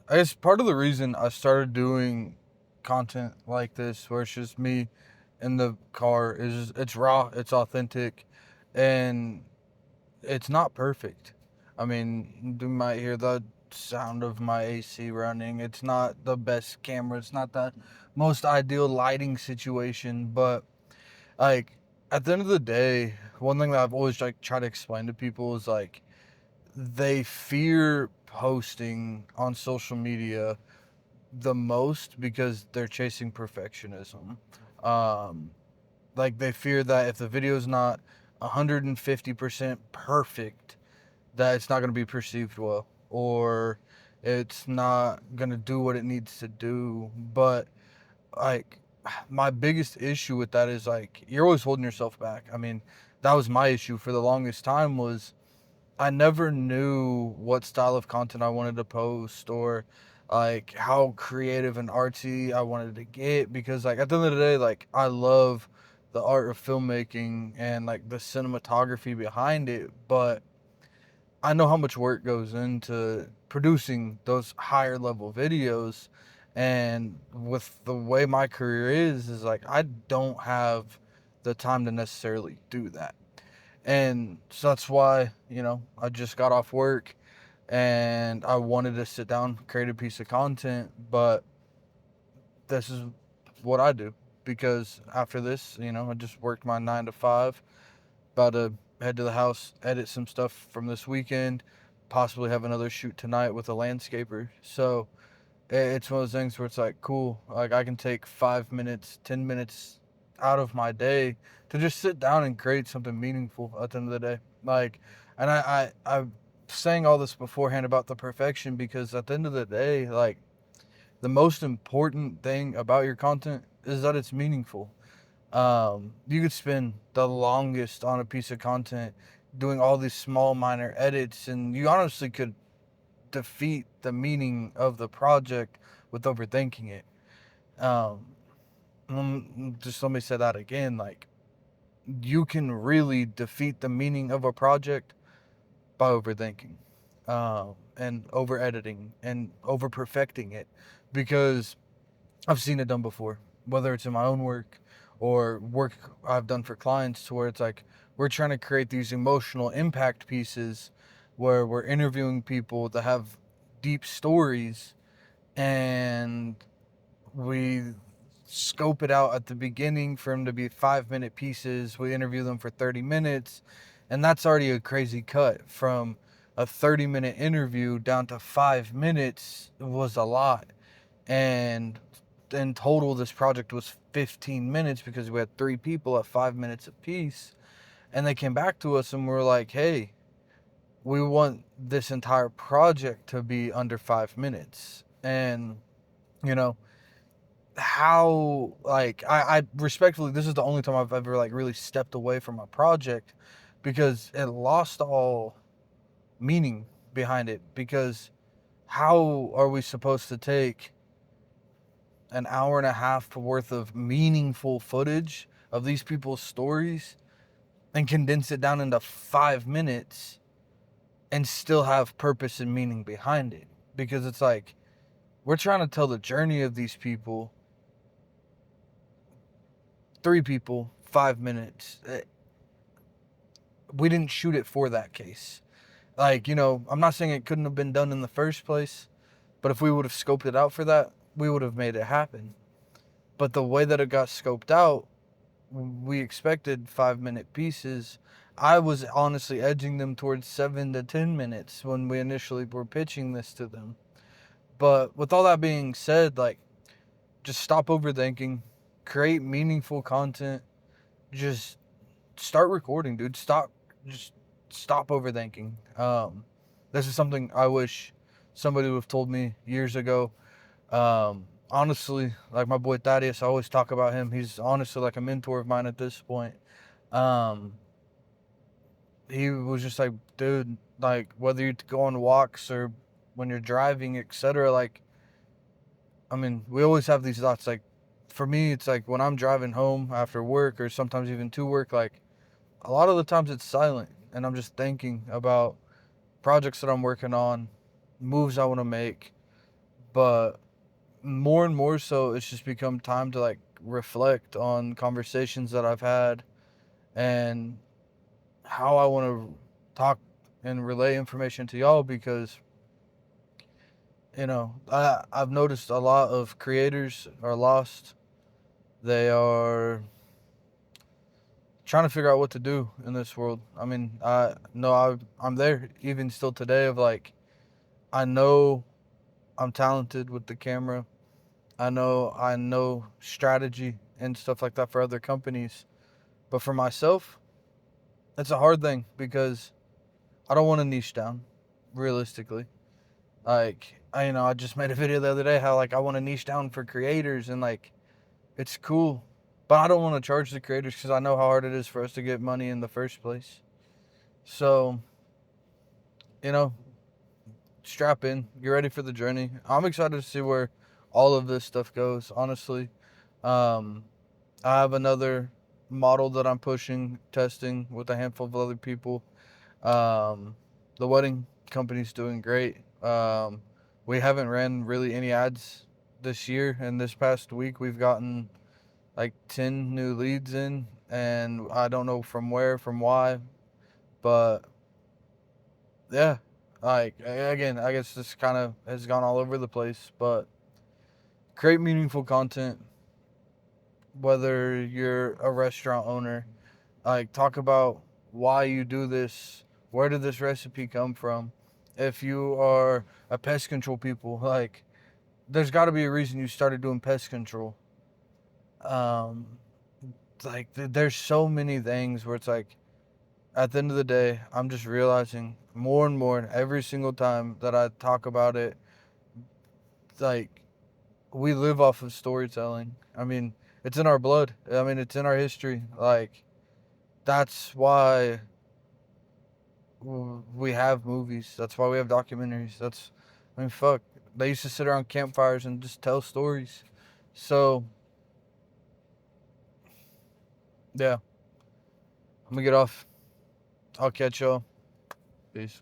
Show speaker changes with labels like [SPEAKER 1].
[SPEAKER 1] I guess part of the reason I started doing content like this, where it's just me in the car, is it's raw, it's authentic, and it's not perfect. I mean, you might hear the sound of my AC running. It's not the best camera. It's not the most ideal lighting situation, but like at the end of the day, one thing that I've always like tried to explain to people is like they fear posting on social media the most because they're chasing perfectionism. Um, like they fear that if the video is not 150% perfect, that it's not going to be perceived well, or it's not going to do what it needs to do. But like my biggest issue with that is like you're always holding yourself back. I mean, that was my issue for the longest time was I never knew what style of content I wanted to post or like how creative and artsy I wanted to get because like at the end of the day like I love the art of filmmaking and like the cinematography behind it, but I know how much work goes into producing those higher level videos, and with the way my career is like I don't have the time to necessarily do that. And so that's why, I just got off work and I wanted to sit down, create a piece of content, but this is what I do because after this, I just worked my 9 to 5, about to head to the house, edit some stuff from this weekend, possibly have another shoot tonight with a landscaper. So it's one of those things where it's like, cool, like I can take 5 minutes, 10 minutes out of my day to just sit down and create something meaningful at the end of the day. Like, and I'm saying all this beforehand about the perfection because at the end of the day, like, the most important thing about your content is that it's meaningful. You could spend the longest on a piece of content doing all these small minor edits, and you honestly could defeat the meaning of the project with overthinking it. Um, just let me say that again. Like, you can really defeat the meaning of a project by overthinking, and over editing and over perfecting it, because I've seen it done before, whether it's in my own work or work I've done for clients, to where it's like we're trying to create these emotional impact pieces where we're interviewing people that have deep stories, and we scope it out at the beginning for them to be 5 minute pieces. We interview them for 30 minutes, and that's already a crazy cut. From a 30-minute interview down to 5 minutes was a lot. And in total, this project was 15 minutes because we had 3 people at 5 minutes apiece. And they came back to us and were like, hey, we want this entire project to be under 5 minutes. And, you know, how, like, I respectfully, this is the only time I've ever, like, really stepped away from a project because it lost all meaning behind it. Because how are we supposed to take an hour and a half worth of meaningful footage of these people's stories and condense it down into 5 minutes and still have purpose and meaning behind it? Because it's like we're trying to tell the journey of these people, 3 people, 5 minutes. We didn't shoot it for that case. Like, I'm not saying it couldn't have been done in the first place, but if we would have scoped it out for that, we would have made it happen. But the way that it got scoped out, we expected 5 minute pieces. I was honestly edging them towards 7 to 10 minutes when we initially were pitching this to them. But with all that being said, like, just stop overthinking, create meaningful content, just start recording, dude. Just stop overthinking. This is something I wish somebody would have told me years ago. Honestly, like my boy Thaddeus, I always talk about him. He's honestly like a mentor of mine at this point. Um, he was just like, dude, like whether you go on walks or when you're driving, etc. Like, I mean, we always have these thoughts. Like, for me, it's like when I'm driving home after work or sometimes even to work, like a lot of the times it's silent and I'm just thinking about projects that I'm working on, moves I want to make, But more and more so, it's just become time to like reflect on conversations that I've had and how I want to talk and relay information to y'all, because I've noticed a lot of creators are lost. They are trying to figure out what to do in this world. I mean, I know I'm there even still today of like, I know I'm talented with the camera. I know strategy and stuff like that for other companies. But for myself, it's a hard thing because I don't want to niche down realistically. Like, I just made a video the other day how like I want to niche down for creators, and like it's cool, but I don't want to charge the creators because I know how hard it is for us to get money in the first place. So, you know, strap in, get ready for the journey. I'm excited to see where all of this stuff goes, honestly. Um, I have another model that I'm pushing, testing with a handful of other people. Um, the wedding company's doing great. We haven't ran really any ads this year, and this past week we've gotten like 10 new leads in, and I don't know from where, from why, but yeah, like again, I guess this kind of has gone all over the place, but create meaningful content, whether you're a restaurant owner, like talk about why you do this, where did this recipe come from. If you are a pest control people, like there's got to be a reason you started doing pest control. Um, like there's so many things where it's like at the end of the day, I'm just realizing more and more every single time that I talk about it, like we live off of storytelling. I mean, it's in our blood. I mean, it's in our history. Like that's why we have movies. That's why we have documentaries. I mean, fuck. They used to sit around campfires and just tell stories. So, yeah, I'm gonna get off. I'll catch y'all. Peace.